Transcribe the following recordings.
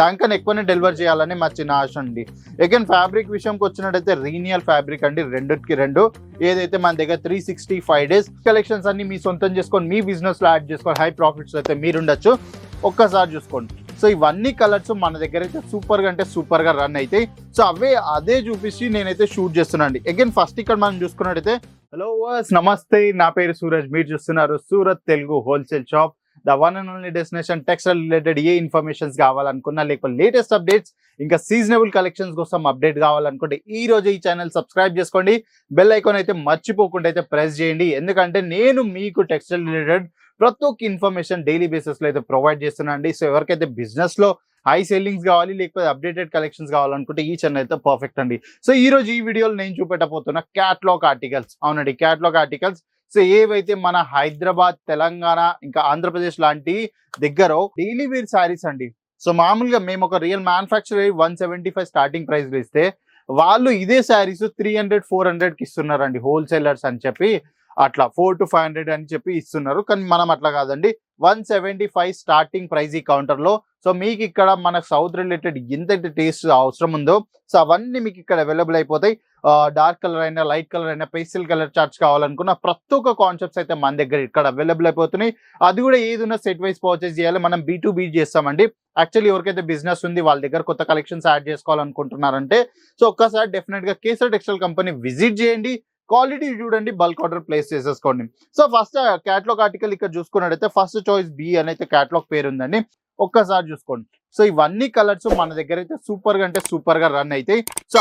దానికన్నా ఎక్కువనే డెలివర్ చేయాలని మా చిన్న ఆశ అండి. అగైన్ ఫ్యాబ్రిక్ విషయంకి వచ్చినట్టయితే రీనియల్ ఫ్యాబ్రిక్ అండి, రెండుకి రెండు. ఏదైతే మన దగ్గర 365 days కలెక్షన్స్ అన్ని మీ సొంతం చేసుకొని మీ బిజినెస్ లో యాడ్ చేసుకొని హై ప్రాఫిట్స్ అయితే మీరు ఉండొచ్చు. ఒక్కసారి చూసుకోండి. సో ఇవన్నీ కలర్స్ మన దగ్గర అయితే సూపర్ గా అంటే సూపర్ గా రన్ అవుతాయి. సో అదే చూపించి నేనైతే షూట్ చేస్తున్నాను అండి. అగైన్ ఫస్ట్ ఇక్కడ మనం చూసుకున్నట్టయితే హలో నమస్తే, నా పేరు సూరజ్, మీరు చూస్తున్నారు Surat Telugu wholesale shop, the one and only destination. Textile related ఏ ఇన్ఫర్మేషన్స్ కావాలనుకున్నా, లేకపోతే లేటెస్ట్ అప్డేట్స్ ఇంకా సీజనబుల్ కలెక్షన్స్ కోసం అప్డేట్ కావాలనుకుంటే ఈ రోజు ఈ ఛానల్ సబ్స్క్రైబ్ చేసుకోండి. బెల్ ఐకాన్ అయితే మర్చిపోకుండా అయితే ప్రెస్ చేయండి. ఎందుకంటే నేను మీకు టెక్స్టైల్ రిలేటెడ్ ప్రతి ఒక్క ఇన్ఫర్మేషన్ డైలీ బేసిస్ లో అయితే ప్రొవైడ్ చేస్తున్నా అండి. సో ఎవరికైతే బిజినెస్ లో హై సేలింగ్స్ కావాలి, లేకపోతే అప్డేటెడ్ కలెక్షన్స్ కావాలనుకుంటే ఈ ఛానల్ అయితే పర్ఫెక్ట్ అండి. సో ఈ రోజు ఈ వీడియోలో నేను చూపెట్టబోతున్నా క్యాట్లాగ్ ఆర్టికల్స్. అవునండి, క్యాట్లాగ్ ఆర్టికల్స్. సో ఏవైతే మన హైదరాబాద్, తెలంగాణ ఇంకా ఆంధ్రప్రదేశ్ లాంటి దగ్గర డైలీ వేర్ శారీస్ అండి. సో మామూలుగా మేము ఒక రియల్ మ్యానుఫ్యాక్చర్ 175 స్టార్టింగ్ ప్రైస్ లో ఇస్తే వాళ్ళు ఇదే శారీస్ 300-400 కి ఇస్తున్నారండి, హోల్సేలర్స్ అని చెప్పి. అట్లా 400 to 500 అని చెప్పి ఇస్తున్నారు. కానీ మనం అట్లా కాదండి, 175 స్టార్టింగ్ ప్రైస్ ఈ కౌంటర్ లో. సో మీకు ఇక్కడ మన సౌత్ రిలేటెడ్ ఎంత టేస్ట్ అవసరం ఉందో సో అవన్నీ మీకు ఇక్కడ అవైలబుల్ అయిపోతాయి. డార్క్ కలర్ అయినా, లైట్ కలర్ అయినా, పేస్టల్ కలర్ చార్ట్స్ కావాలనుకున్న ప్రతి ఒక్క కాన్సెప్ట్స్ అయితే మన దగ్గర ఇక్కడ అవైలబుల్ అయిపోతున్నాయి. అది కూడా ఏది ఉన్న సెట్ వైజ్ పర్చేస్ చేయాలి, మనం B2B చేస్తామండి. యాక్చువల్లీ ఎవరికైతే బిజినెస్ ఉంది వాళ్ళ దగ్గర కొత్త కలెక్షన్స్ యాడ్ చేసుకోవాలనుకుంటున్నారంటే సో ఒక్కసారి డెఫినెట్ గా కేసర్ టెక్స్టైల్ కంపెనీ విజిట్ చేయండి, క్వాలిటీ చూడండి, బల్క్ ఆర్డర్ ప్లేస్ చేసేసుకోండి. సో ఫస్ట్ క్యాట్లాగ్ ఆర్టికల్ ఇక్కడ చూసుకున్నట్టయితే ఫస్ట్ చాయిస్ B అని అయితే క్యాట్లాగ్ పేరు ఉందండి. ఒక్కసారి చూసుకోండి. సో ఇవన్నీ కలర్స్ మన దగ్గర అయితే సూపర్ గా అంటే సూపర్ గా రన్ అవుతాయి. సో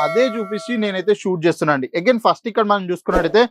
అదే చూపించి నేనైతే షూట్ చేస్తున్నా అండి. అగైన్ ఫస్ట్ ఇక్కడ మనం చూసుకున్నట్టయితే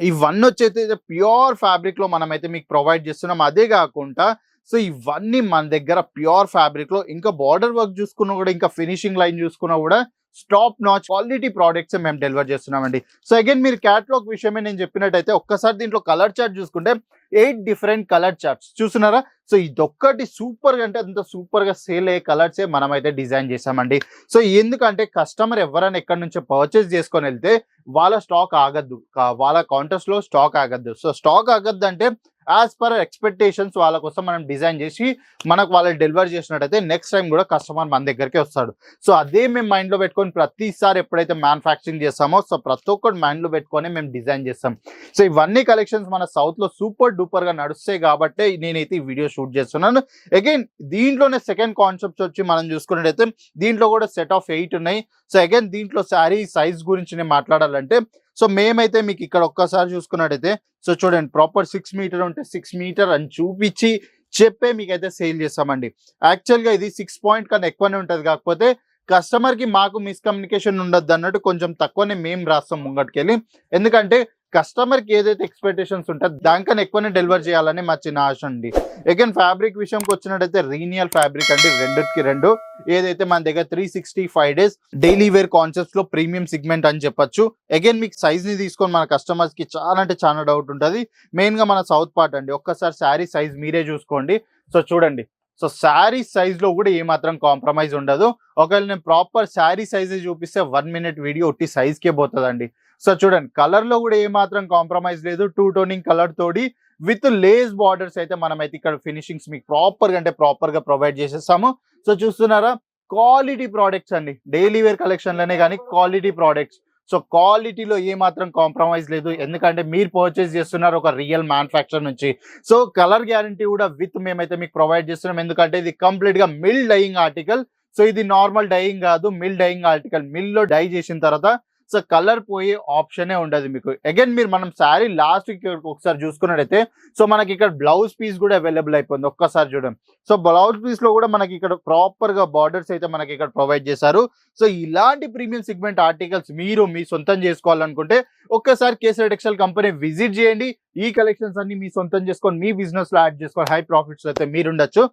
ఇవన్నీ వచ్చైతే ప్యూర్ ఫ్యాబ్రిక్ లో మనం అయితే మీకు ప్రొవైడ్ చేస్తున్నాం. అదే కాకుండా సో ఇవన్నీ మన దగ్గర ప్యూర్ ఫ్యాబ్రిక్ లో ఇంకా బార్డర్ వర్క్ చూసుకున్నా కూడా, ఇంకా ఫినిషింగ్ లైన్ చూసుకున్నా కూడా స్టాప్ నాచ్ క్వాలిటీ ప్రోడక్ట్స్ మేము డెలివర్ చేస్తున్నామండి. సో అగైన్ మీరు క్యాట్లాగ్ విషయమే నేను చెప్పినట్టయితే ఒక్కసారి దీంట్లో కలర్ చార్ట్ చూసుకుంటే 8 డిఫరెంట్ కలర్ చార్ట్స్ చూస్తున్నారా. సో ఇదొక్కటి సూపర్ గా అంటే అంత సూపర్ గా సేల్ అయ్యే కలర్సే మనం అయితే డిజైన్ చేసామండి. సో ఎందుకంటే కస్టమర్ ఎవరైనా ఎక్కడి నుంచో పర్చేస్ చేసుకొని వెళ్తే వాళ్ళ స్టాక్ ఆగద్దు, వాళ్ళ కౌంటర్స్ లో స్టాక్ ఆగద్దు. సో స్టాక్ ఆగద్దు అంటే యాజ్ పర్ ఎక్స్పెక్టేషన్స్ వాళ్ళ కోసం మనం డిజైన్ చేసి మనకు వాళ్ళకి డెలివర్ చేసినట్టయితే నెక్స్ట్ టైం కూడా కస్టమర్ మన దగ్గరికి వస్తాడు. సో అదే మేము మైండ్ లో పెట్టుకొని ప్రతిసారి ఎప్పుడైతే మ్యానుఫ్యాక్చరింగ్ చేస్తామో సో ప్రతి ఒక్కటి మైండ్ లో పెట్టుకొని మేము డిజైన్ చేస్తాం. సో ఇవన్నీ కలెక్షన్స్ మన సౌత్ లో సూపర్ డూపర్ గా నడుస్తాయి కాబట్టి నేనైతే ఈ వీడియో షూట్ చేస్తున్నాను. అగైన్ దీంట్లోనే సెకండ్ కాన్సెప్ట్స్ వచ్చి మనం చూసుకున్నట్టయితే దీంట్లో కూడా సెట్ ఆఫ్ 8 ఉన్నాయి. సో అగైన్ దీంట్లో శారీ సైజ్ గురించి నేను మాట్లాడాలంటే సో మేమైతే మీకు ఇక్కడ ఒక్కసారి చూసుకున్నట్టయితే సో చూడండి, ప్రాపర్ 6 మీటర్ ఉంటే 6 మీటర్ అని చూపించి చెప్పే మీకైతే సేల్ చేస్తామండి. యాక్చువల్గా ఇది 6 పాయింట్ కన్నా ఎక్కువనే ఉంటుంది, కాకపోతే కస్టమర్ కి మాకు మిస్కమ్యూనికేషన్ ఉండొద్దు అన్నట్టు కొంచెం తక్కువనే మేము రాస్తాం ముంగటికెళ్ళి. ఎందుకంటే కస్టమర్ కి ఏదైతే ఎక్స్పెక్టేషన్స్ ఉంటుందో దానికన్నా ఎక్కువనే డెలివర్ చేయాలని మా చిన్న ఆశ అండి. అగైన్ ఫ్యాబ్రిక్ విషయంకి వచ్చినట్టయితే రీనియల్ ఫ్యాబ్రిక్ అండి, రెండుకి రెండు. ఏదైతే మన దగ్గర 365 days డైలీ వేర్ కాన్సెప్ట్స్ లో ప్రీమియం సిగ్మెంట్ అని చెప్పొచ్చు. అగైన్ మీకు సైజ్ ని తీసుకొని మన కస్టమర్స్ కి చాలా అంటే చాలా డౌట్ ఉంటుంది. మెయిన్ గా మన సౌత్ పార్ట్ అండి, ఒక్కసారి శారీ సైజ్ మీరే చూసుకోండి. సో చూడండి, సో శారీ సైజ్ లో కూడా ఏమాత్రం కాంప్రమైజ్ ఉండదు. ఒకవేళ నేను ప్రాపర్ శారీ సైజ్ చూపిస్తే 1 minute వీడియో ఒట్టి సైజ్ కే పోతుందండి. సో చూడండి, కలర్ లో కూడా ఏమాత్రం కాంప్రమైజ్ లేదు. 2 టోనింగ్ కలర్ తోటి విత్ లేస్ బార్డర్స్ అయితే మనం అయితే ఇక్కడ ఫినిషింగ్స్ మీకు ప్రాపర్ గా అంటే ప్రాపర్ గా ప్రొవైడ్ చేసేస్తాము. సో చూస్తున్నారా, క్వాలిటీ ప్రోడక్ట్స్ అండి, డైలీ వేర్ కలెక్షన్ లోనే కానీ క్వాలిటీ ప్రోడక్ట్స్. సో క్వాలిటీలో ఏమాత్రం కాంప్రమైజ్ లేదు, ఎందుకంటే మీరు పర్చేస్ చేస్తున్నారు ఒక రియల్ మ్యానుఫ్యాక్చర్ నుంచి. సో కలర్ గ్యారంటీ కూడా విత్ మేమైతే మీకు ప్రొవైడ్ చేస్తున్నాం, ఎందుకంటే ఇది కంప్లీట్ గా మిల్ డైయింగ్ ఆర్టికల్. సో ఇది నార్మల్ డైయింగ్ కాదు, మిల్ డైయింగ్ ఆర్టికల్. మిల్ లో డై చేసిన తర్వాత సో కలర్ పోయే ఆప్షనే ఉండదు మీకు. అగైన్ మీరు మనం శారీ లాస్ట్ ఒకసారి చూసుకున్నట్టయితే సో మనకి ఇక్కడ బ్లౌజ్ పీస్ కూడా అవైలబుల్ అయిపోయింది. ఒక్కసారి చూడండి, సో బ్లౌజ్ పీస్ లో కూడా మనకి ఇక్కడ ప్రాపర్ గా బార్డర్స్ అయితే మనకి ఇక్కడ ప్రొవైడ్ చేశారు. సో ఇలాంటి ప్రీమియం సెగ్మెంట్ ఆర్టికల్స్ మీరు మీ సొంతం చేసుకోవాలనుకుంటే ఒక్కసారి కేసర్ టెక్స్టైల్ కంపెనీ విజిట్ చేయండి. ఈ కలెక్షన్స్ అన్ని మీ సొంతం చేసుకొని మీ బిజినెస్ లో యాడ్ చేసుకొని హై ప్రాఫిట్స్ అయితే మీరు ఉండొచ్చు.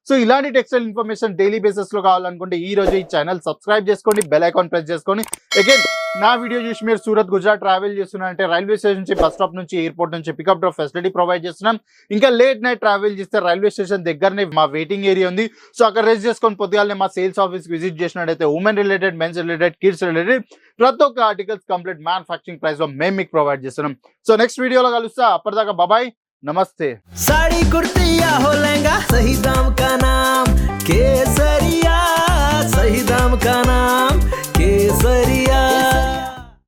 సో ఇలాంటి టెక్స్టైల్ ఇన్ఫర్మేషన్ డైలీ బేసిస్ లో కావాలనుకుంటే ఈ రోజు ఈ ఛానల్ సబ్స్క్రైబ్ చేసుకోండి, బెల్ ఐకాన్ ప్రెస్ చేసుకోండి. అగైన్ నా వీడియో చూసి మీరు సూరత్ గుజరాత్ ట్రావెల్ చేస్తున్నారంటే రైల్వే స్టేషన్ నుంచి, బస్ స్టాప్ నుంచి, ఎయిర్పోర్ట్ నుంచి పికప్ డ్రాప్ ఫెసిలిటీ ప్రొవైడ్ చేస్తున్నాం. ఇంకా లేట్ నైట్ ట్రావెల్ చేస్తే రైల్వే స్టేషన్ దగ్గరనే మా వెయిటింగ్ ఏరియా ఉంది. సో అక్కడ రెస్ట్ చేసుకొని పొద్దుగాలనే మా సేల్స్ ఆఫీస్ విజిట్ చేసినట్టయితే women related, men's related, kids related ప్రతి ఒక్క ఆర్టికల్స్ కంప్లీట్ మ్యానుఫ్యాక్చరింగ్ ప్రైస్ లో మేము మీకు ప్రొవైడ్ చేస్తున్నాం. సో నెక్స్ట్ వీడియోలో కలుస్తా, అప్పటిదాకా బాయ్, నమస్తే. साड़ी कुर्ती या हो लहंगा, सही दाम का नाम केसर। का नाम केसरी